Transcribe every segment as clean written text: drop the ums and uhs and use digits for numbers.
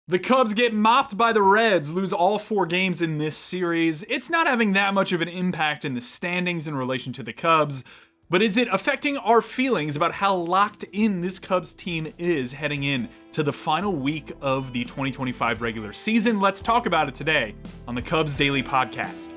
The Cubs get mopped by the Reds, lose all 4 games in this series. It's not having that much of an impact in the standings in relation to the Cubs, but is it affecting our feelings about how locked in this Cubs team is heading in to the final week of the 2025 regular season? Let's talk about it today on the Cubs Daily Podcast.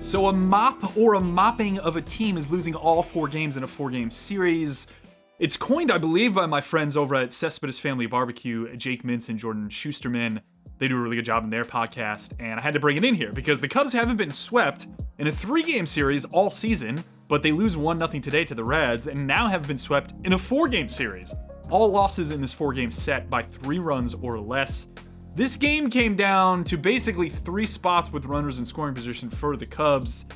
So a mop or a mopping of a team is losing all 4 games in a 4-game series. It's coined, I believe, by my friends over at Cespedes Family Barbecue, Jake Mintz and Jordan Schusterman. They do a really good job in their podcast, and I had to bring it in here because the Cubs haven't been swept in a 3-game series all season, but they lose 1-0 today to the Reds, and now have been swept in a 4-game series. All losses in this 4-game set by 3 runs or less. This game came down to basically 3 spots with runners in scoring position for the Cubs.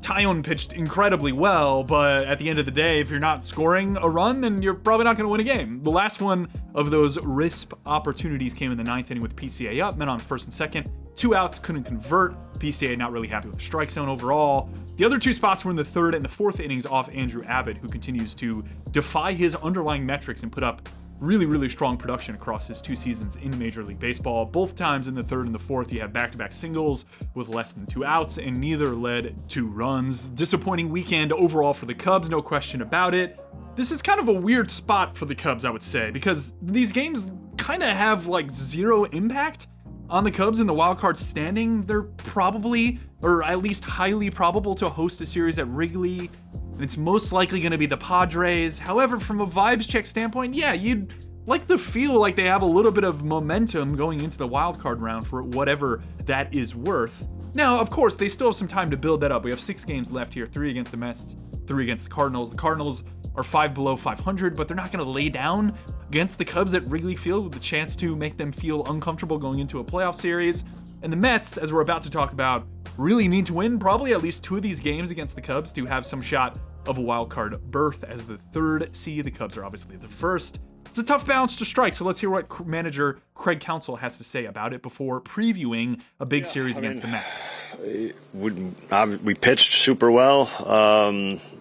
Taillon pitched incredibly well, but at the end of the day, if you're not scoring a run, then you're probably not going to win a game. The last one of those RISP opportunities came in the 9th inning with PCA up, men on first and second. 2 outs, couldn't convert. PCA not really happy with the strike zone overall. The other 2 spots were in the 3rd and the 4th innings off Andrew Abbott, who continues to defy his underlying metrics and put up really strong production across his 2 seasons in Major League Baseball. Both times in the 3rd and the 4th, he had back-to-back singles with less than 2 outs, and neither led to runs. Disappointing weekend overall for the Cubs, no question about it. This is kind of a weird spot for the Cubs, I would say, because these games kind of have like 0 impact on the Cubs in the wildcard standing. They're probably, or at least highly probable, to host a series at Wrigley, and it's most likely going to be the Padres. However, from a vibes check standpoint, yeah, you'd like to feel like they have a little bit of momentum going into the wildcard round for whatever that is worth. Now, of course, they still have some time to build that up. We have 6 games left here, 3 against the Mets, 3 against the Cardinals. The Cardinals are 5 below 500, but they're not going to lay down against the Cubs at Wrigley Field with the chance to make them feel uncomfortable going into a playoff series. And the Mets, as we're about to talk about, really need to win probably at least 2 of these games against the Cubs to have some shot of a wild card berth as the 3rd seed. The Cubs are obviously the 1st. It's a tough balance to strike, so let's hear what manager Craig Counsell has to say about it before previewing a big series against the Mets. We pitched super well.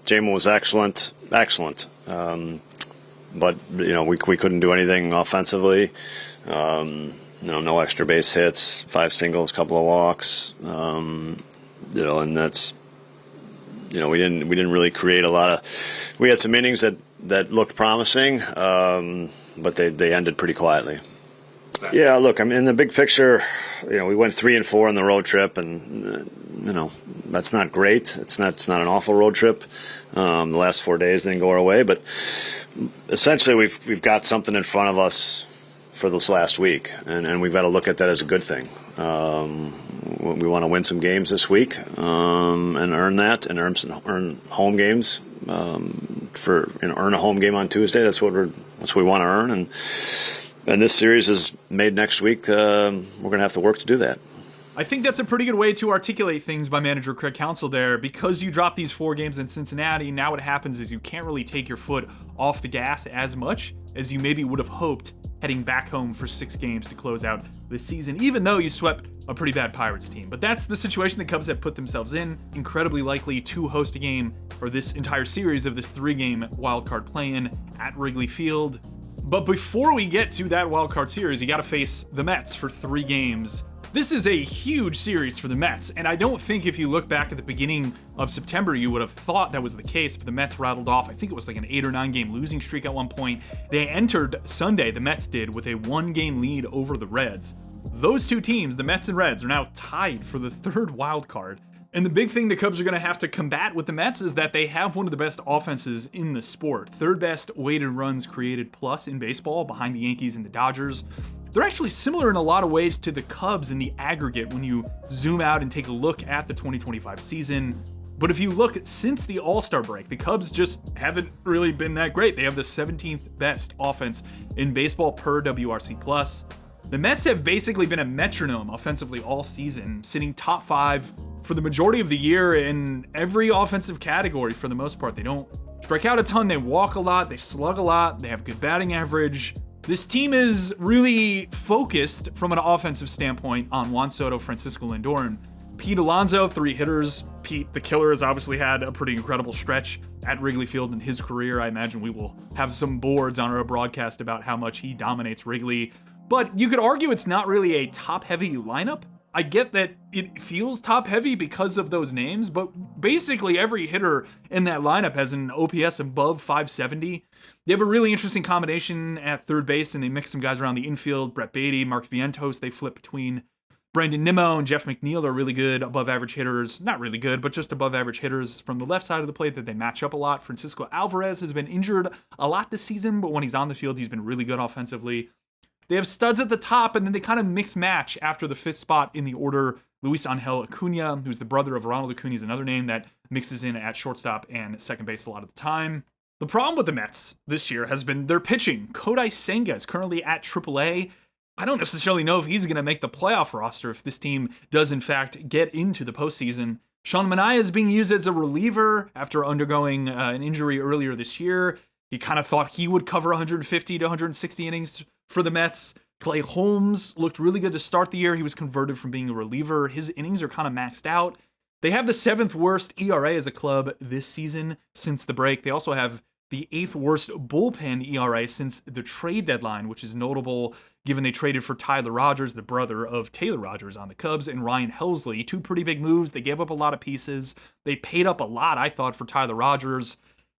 J-Mo was excellent. But we couldn't do anything offensively. No extra base hits, 5 singles, couple of walks. And that's, we didn't really create a lot of. We had some innings that looked promising, but they ended pretty quietly. Yeah, look, I mean, in the big picture, we went 3-4 on the road trip, and that's not great. It's not an awful road trip. The last 4 days didn't go our way, but essentially we've got something in front of us for this last week, and we've got to look at that as a good thing. We want to win some games this week and earn that, and earn home games. Earn a home game on Tuesday. That's what we want to earn, and this series is made next week. We're going to have to work to do that. I think that's a pretty good way to articulate things by manager Craig Counsell there. Because you drop these 4 games in Cincinnati, now what happens is you can't really take your foot off the gas as much as you maybe would have hoped heading back home for 6 games to close out the season, even though you swept a pretty bad Pirates team. But that's the situation the Cubs have put themselves in, incredibly likely to host a game, or this entire series of this 3-game wildcard play-in at Wrigley Field. But before we get to that wildcard series, you got to face the Mets for 3 games. This is a huge series for the Mets, and I don't think if you look back at the beginning of September, you would have thought that was the case, but the Mets rattled off, I think it was like an 8 or 9 game losing streak at one point. They entered Sunday, the Mets did, with a 1-game lead over the Reds. Those 2 teams, the Mets and Reds, are now tied for the 3rd wild card. And the big thing the Cubs are going to have to combat with the Mets is that they have one of the best offenses in the sport. 3rd best weighted runs created plus in baseball, behind the Yankees and the Dodgers. They're actually similar in a lot of ways to the Cubs in the aggregate when you zoom out and take a look at the 2025 season. But if you look since the All-Star break, the Cubs just haven't really been that great. They have the 17th best offense in baseball per WRC+. The Mets have basically been a metronome offensively all season, sitting top 5 for the majority of the year in every offensive category for the most part. They don't strike out a ton, they walk a lot, they slug a lot, they have good batting average. This team is really focused from an offensive standpoint on Juan Soto, Francisco Lindor, and Pete Alonso, 3 hitters. Pete, the killer, has obviously had a pretty incredible stretch at Wrigley Field in his career. I imagine we will have some boards on our broadcast about how much he dominates Wrigley. But you could argue it's not really a top-heavy lineup. I get that it feels top-heavy because of those names, but basically every hitter in that lineup has an OPS above 570. They have a really interesting combination at third base, and they mix some guys around the infield. Brett Beatty, Mark Vientos, they flip between. Brandon Nimmo and Jeff McNeil are really good above-average hitters. Not really good, but just above-average hitters from the left side of the plate that they match up a lot. Francisco Alvarez has been injured a lot this season, but when he's on the field, he's been really good offensively. They have studs at the top, and then they kind of mix-match after the 5th spot in the order. Luis Angel Acuna, who's the brother of Ronald Acuna, is another name that mixes in at shortstop and second base a lot of the time. The problem with the Mets this year has been their pitching. Kodai Senga is currently at AAA. I don't necessarily know if he's going to make the playoff roster if this team does, in fact, get into the postseason. Sean Manaea is being used as a reliever after undergoing an injury earlier this year. He kind of thought he would cover 150 to 160 innings for the Mets. Clay Holmes looked really good to start the year. He was converted from being a reliever. His innings are kind of maxed out. They have the 7th worst ERA as a club this season since the break. They also have the 8th worst bullpen ERA since the trade deadline, which is notable given they traded for Tyler Rogers, the brother of Taylor Rogers on the Cubs, and Ryan Helsley. 2 pretty big moves. They gave up a lot of pieces. They paid up a lot, I thought, for Tyler Rogers.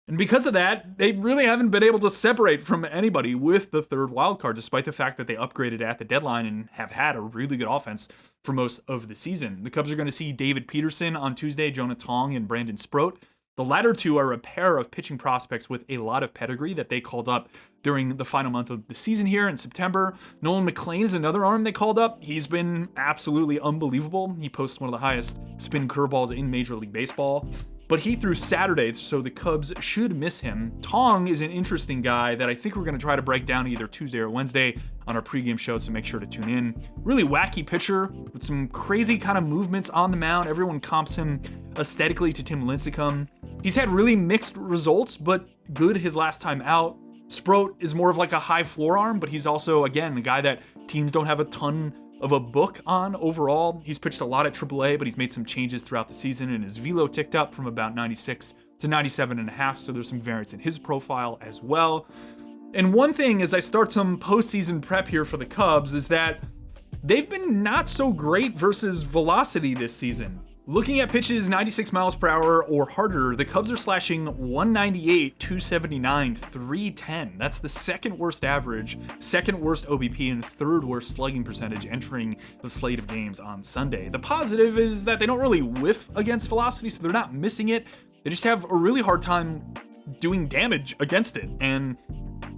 And because of that, they really haven't been able to separate from anybody with the 3rd wild card, despite the fact that they upgraded at the deadline and have had a really good offense for most of the season. The Cubs are going to see David Peterson on Tuesday, Jonah Tong, and Brandon Sproat. The latter 2 are a pair of pitching prospects with a lot of pedigree that they called up during the final month of the season here in September. Nolan McLean is another arm they called up. He's been absolutely unbelievable. He posts one of the highest spin curveballs in Major League Baseball. But he threw Saturday, so the Cubs should miss him. Tong is an interesting guy that I think we're going to try to break down either Tuesday or Wednesday on our pregame show, so make sure to tune in. Really wacky pitcher with some crazy kind of movements on the mound. Everyone comps him aesthetically to Tim Lincecum. He's had really mixed results, but good his last time out. Sproat is more of like a high floor arm, but he's also, again, the guy that teams don't have a ton of a book on overall. He's pitched a lot at AAA, but he's made some changes throughout the season, and his velo ticked up from about 96 to 97.5, so there's some variance in his profile as well. And one thing as I start some postseason prep here for the Cubs is that they've been not so great versus velocity this season. Looking at pitches 96 miles per hour or harder, the Cubs are slashing 198, 279, 310. That's the 2nd worst average, 2nd worst OBP, and 3rd worst slugging percentage entering the slate of games on Sunday. The positive is that they don't really whiff against velocity, so they're not missing it. They just have a really hard time doing damage against it. And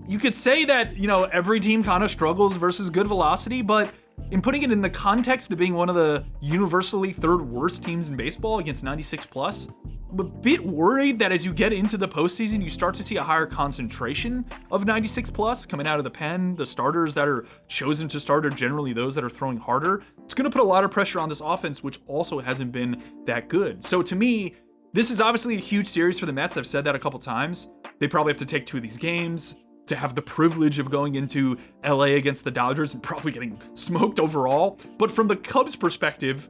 you could say that, every team kind of struggles versus good velocity, but in putting it in the context of being one of the universally 3rd worst teams in baseball against 96 plus, I'm a bit worried that as you get into the postseason, you start to see a higher concentration of 96 plus coming out of the pen. The starters that are chosen to start are generally those that are throwing harder. It's going to put a lot of pressure on this offense, which also hasn't been that good. So to me, this is obviously a huge series for the Mets. I've said that a couple times. They probably have to take 2 of these games to have the privilege of going into LA against the Dodgers and probably getting smoked overall. But from the Cubs' perspective,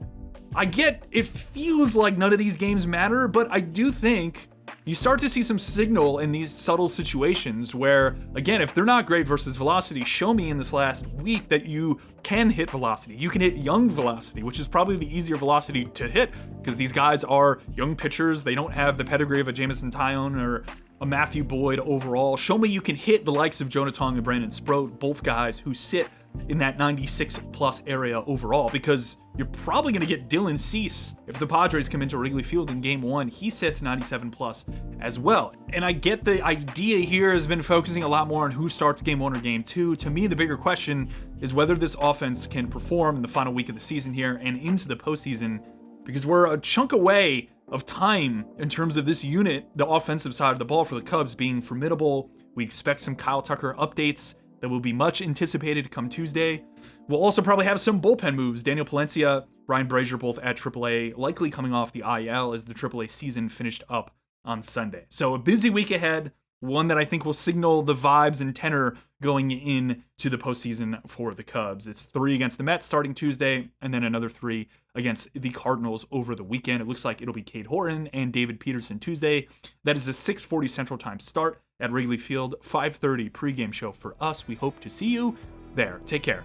I get it feels like none of these games matter, but I do think you start to see some signal in these subtle situations where, again, if they're not great versus velocity, show me in this last week that you can hit velocity. You can hit young velocity, which is probably the easier velocity to hit because these guys are young pitchers. They don't have the pedigree of a Jameson Taillon or a Matthew Boyd overall. Show me you can hit the likes of Jonah Tong and Brandon Sproat, both guys who sit in that 96 plus area overall, because you're probably going to get Dylan Cease if the Padres come into Wrigley Field in game 1. He sits 97 plus as well. And I get the idea here has been focusing a lot more on who starts game 1 or game 2. To me, the bigger question is whether this offense can perform in the final week of the season here and into the postseason, because we're a chunk away of time in terms of this unit, the offensive side of the ball for the Cubs being formidable. We expect some Kyle Tucker updates that will be much anticipated come Tuesday. We'll also probably have some bullpen moves. Daniel Palencia, Ryan Brazier, both at AAA, likely coming off the IL as the AAA season finished up on Sunday. So a busy week ahead. one that I think will signal the vibes and tenor going into the postseason for the Cubs. It's 3 against the Mets starting Tuesday, and then another 3 against the Cardinals over the weekend. It looks like it'll be Cade Horton and David Peterson Tuesday. That is a 6:40 Central Time start at Wrigley Field, 5:30 pregame show for us. We hope to see you there. Take care.